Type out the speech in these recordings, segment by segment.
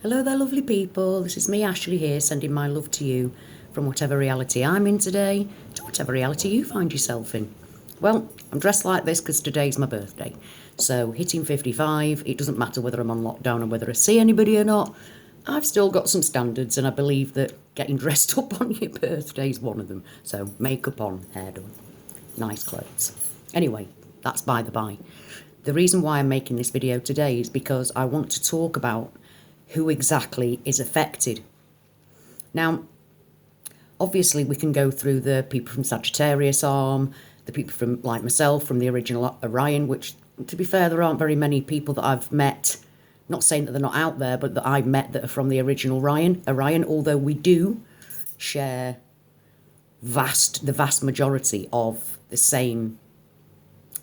Hello there, lovely people. This is me, Ashley, here, sending my love to you from whatever reality I'm in today to whatever reality you find yourself in. Well, I'm dressed like this because today's my birthday. So, hitting 55, it doesn't matter whether I'm on lockdown or whether I see anybody or not. I've still got some standards, and I believe that getting dressed up on your birthday is one of them. So, makeup on, hair done, nice clothes. Anyway, that's by the by. The reason why I'm making this video today is because I want to talk about who exactly is affected. Now, obviously, we can go through the people from Sagittarius arm, the people from, like myself, from the original Orion, which, to be fair, there aren't very many people that I've met, not saying that they're not out there, but that I've met that are from the original Orion, although we do share the vast majority of the same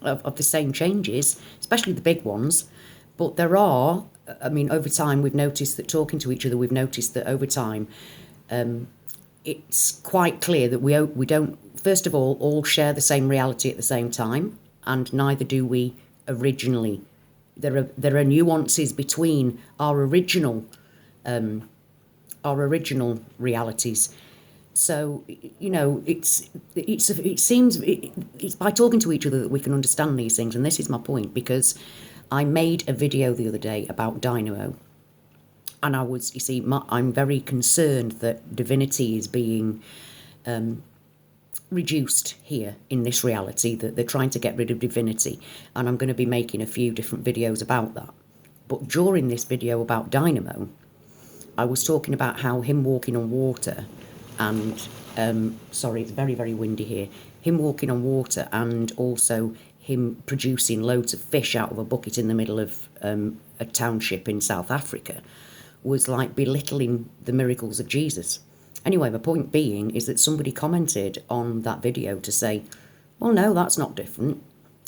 of the same changes, especially the big ones. But there are, I mean, over time, we've noticed that talking to each other, we've noticed that over time, it's quite clear that we don't, first of all share the same reality at the same time, and neither do we originally. There are nuances between our original realities. So, you know, it's by talking to each other that we can understand these things. And this is my point, because I made a video the other day about Dynamo. And I'm very concerned that divinity is being reduced here in this reality, that they're trying to get rid of divinity. And I'm going to be making a few different videos about that. But during this video about Dynamo, I was talking about how him walking on water and, sorry, it's very, very windy here, him walking on water and also him producing loads of fish out of a bucket in the middle of a township in South Africa was like belittling the miracles of Jesus. Anyway, my point being is that somebody commented on that video to say, well, no, that's not different,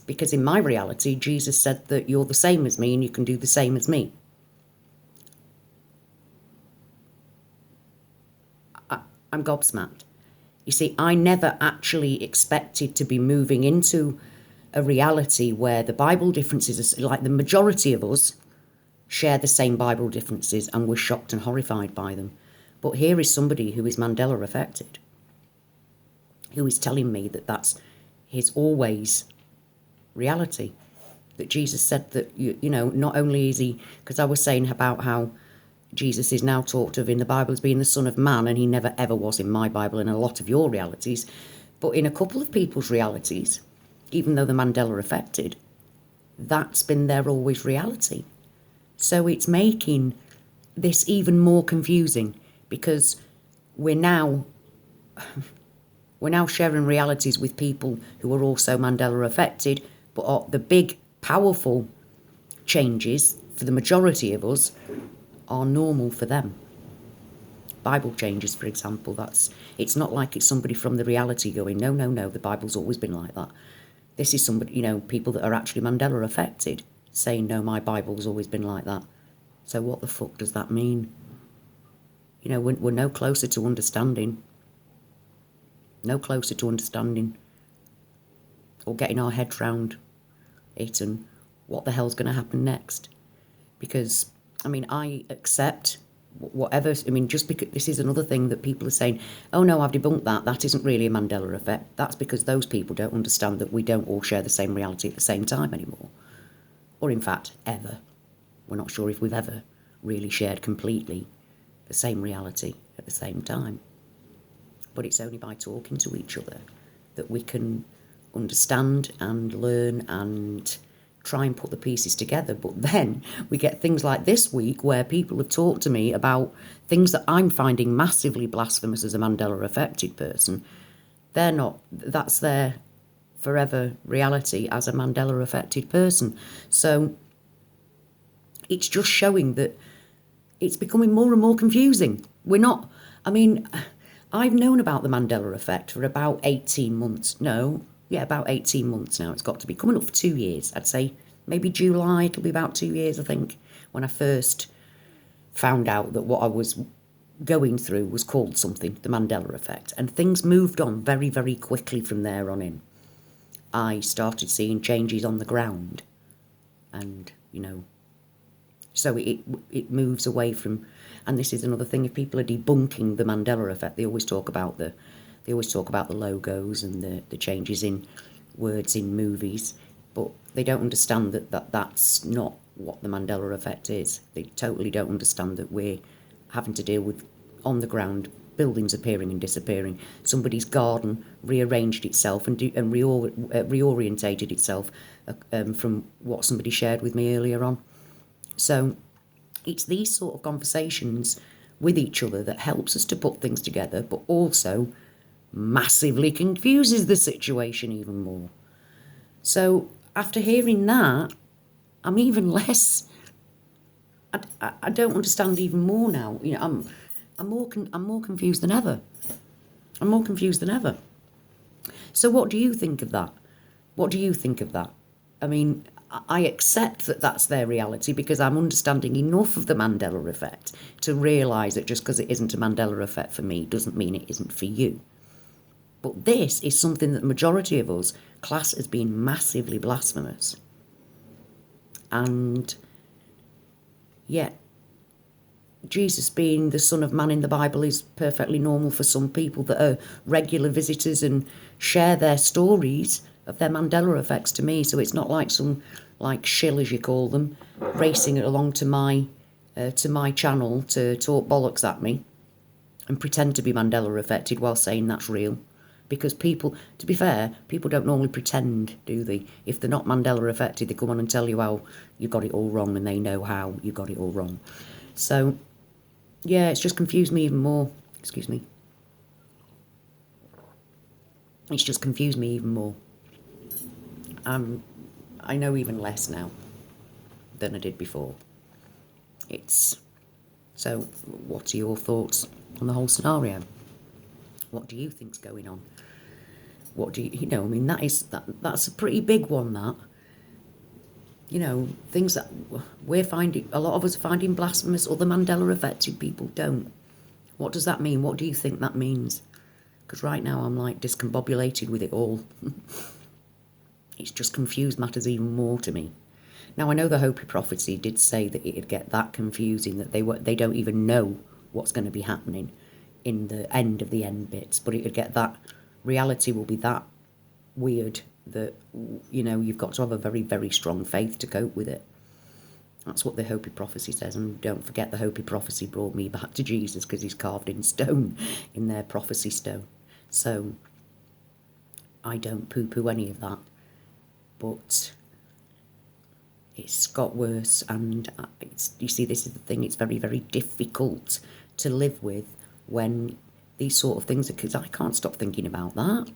because in my reality, Jesus said that you're the same as me and you can do the same as me. I'm gobsmacked. You see, I never actually expected to be moving into a reality where the Bible differences, like the majority of us, share the same Bible differences, and we're shocked and horrified by them. But here is somebody who is Mandela affected, who is telling me that that's his always reality. That Jesus said that, you know, not only is he, because I was saying about how Jesus is now talked of in the Bible as being the Son of Man, and he never ever was in my Bible and a lot of your realities. But in a couple of people's realities, even though the Mandela affected, that's been their always reality. So it's making this even more confusing, because we're now sharing realities with people who are also Mandela affected, but the big, powerful changes for the majority of us are normal for them. Bible changes, for example, it's not like it's somebody from the reality going, no, no, no, the Bible's always been like that. This is somebody, you know, people that are actually Mandela affected saying, no, my Bible's always been like that. So what the fuck does that mean? You know, we're no closer to understanding. No closer to understanding or getting our heads round it and what the hell's going to happen next. Because, I mean, I accept whatever, I mean, just because this is another thing that people are saying, oh no, I've debunked that isn't really a Mandela effect. That's because those people don't understand that we don't all share the same reality at the same time anymore. Or in fact, ever. We're not sure if we've ever really shared completely the same reality at the same time. But it's only by talking to each other that we can understand and learn and try and put the pieces together. But then we get things like this week where people have talked to me about things that I'm finding massively blasphemous as a Mandela affected person. They're not, that's their forever reality as a Mandela affected person. So it's just showing that it's becoming more and more confusing. We're not, I mean, I've known about the Mandela effect for about 18 months. No, yeah, about 18 months now. It's got to be coming up for 2 years. I'd say maybe July, it'll be about 2 years, I think, when I first found out that what I was going through was called something, the Mandela effect. And things moved on very, very quickly from there on in. I started seeing changes on the ground and, you know, So it moves away from, and this is another thing, if people are debunking the Mandela effect, they always talk about the logos and the changes in words in movies, but they don't understand that's not what the Mandela effect is. They totally don't understand that we're having to deal with, on the ground, buildings appearing and disappearing. Somebody's garden rearranged itself and reorientated itself from what somebody shared with me earlier on. So it's these sort of conversations with each other that helps us to put things together, but also massively confuses the situation even more. So after hearing that, I'm even less, I don't understand even more now. You know, I'm more confused than ever. I'm more confused than ever. So what do you think of that? What do you think of that? I mean, I accept that that's their reality because I'm understanding enough of the Mandela effect to realise that just because it isn't a Mandela effect for me doesn't mean it isn't for you. But this is something that the majority of us class as being massively blasphemous. And yet, Jesus being the Son of Man in the Bible is perfectly normal for some people that are regular visitors and share their stories of their Mandela effects to me. So it's not like some, like, shill, as you call them, racing it along to my channel to talk bollocks at me and pretend to be Mandela affected while saying that's real. Because people, to be fair, people don't normally pretend, do they? If they're not Mandela affected, they come on and tell you how you got it all wrong, and they know how you got it all wrong. So, yeah, it's just confused me even more. Excuse me. It's just confused me even more. I know even less now than I did before. So what are your thoughts on the whole scenario? What do you think's going on? What do you know? I mean, that's a pretty big one. That, you know, things that we're finding, a lot of us are finding blasphemous, other Mandela affected people don't. What does that mean? What do you think that means? Because right now I'm like discombobulated with it all. It's just confused matters even more to me. Now I know the Hopi prophecy did say that it'd get that confusing that they don't even know what's going to be happening in the end of the end bits, but it'd get that, reality will be that weird that, you know, you've got to have a very, very strong faith to cope with it. That's what the Hopi prophecy says. And don't forget, the Hopi prophecy brought me back to Jesus because he's carved in stone in their prophecy stone. So I don't poo-poo any of that, but it's got worse. And you see, this is the thing, it's very, very difficult to live with when these sort of things are, because I can't stop thinking about that.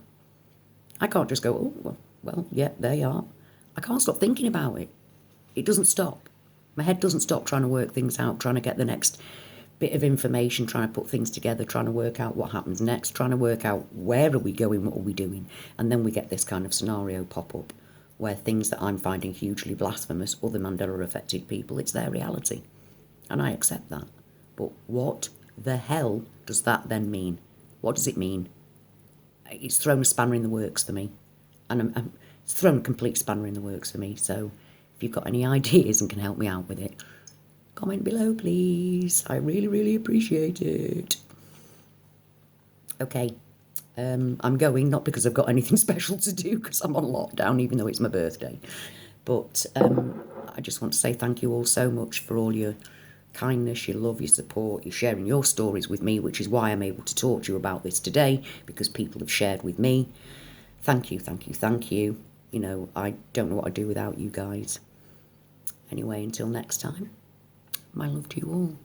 I can't just go, oh, well, yeah, there you are. I can't stop thinking about it. It doesn't stop. My head doesn't stop trying to work things out, trying to get the next bit of information, trying to put things together, trying to work out what happens next, trying to work out where are we going, what are we doing. And then we get this kind of scenario pop up where things that I'm finding hugely blasphemous, other Mandela affected people, it's their reality. And I accept that. But what the hell does that then mean? What does it mean? It's thrown a spanner in the works for me. And it's thrown a complete spanner in the works for me. So if you've got any ideas and can help me out with it, comment below, please. I really, really appreciate it. Okay. I'm going, not because I've got anything special to do, because I'm on lockdown, even though it's my birthday. But I just want to say thank you all so much for all your kindness, your love, your support, your sharing your stories with me, which is why I'm able to talk to you about this today, because people have shared with me. Thank you, thank you, thank you. You know, I don't know what I'd do without you guys. Anyway, until next time, my love to you all.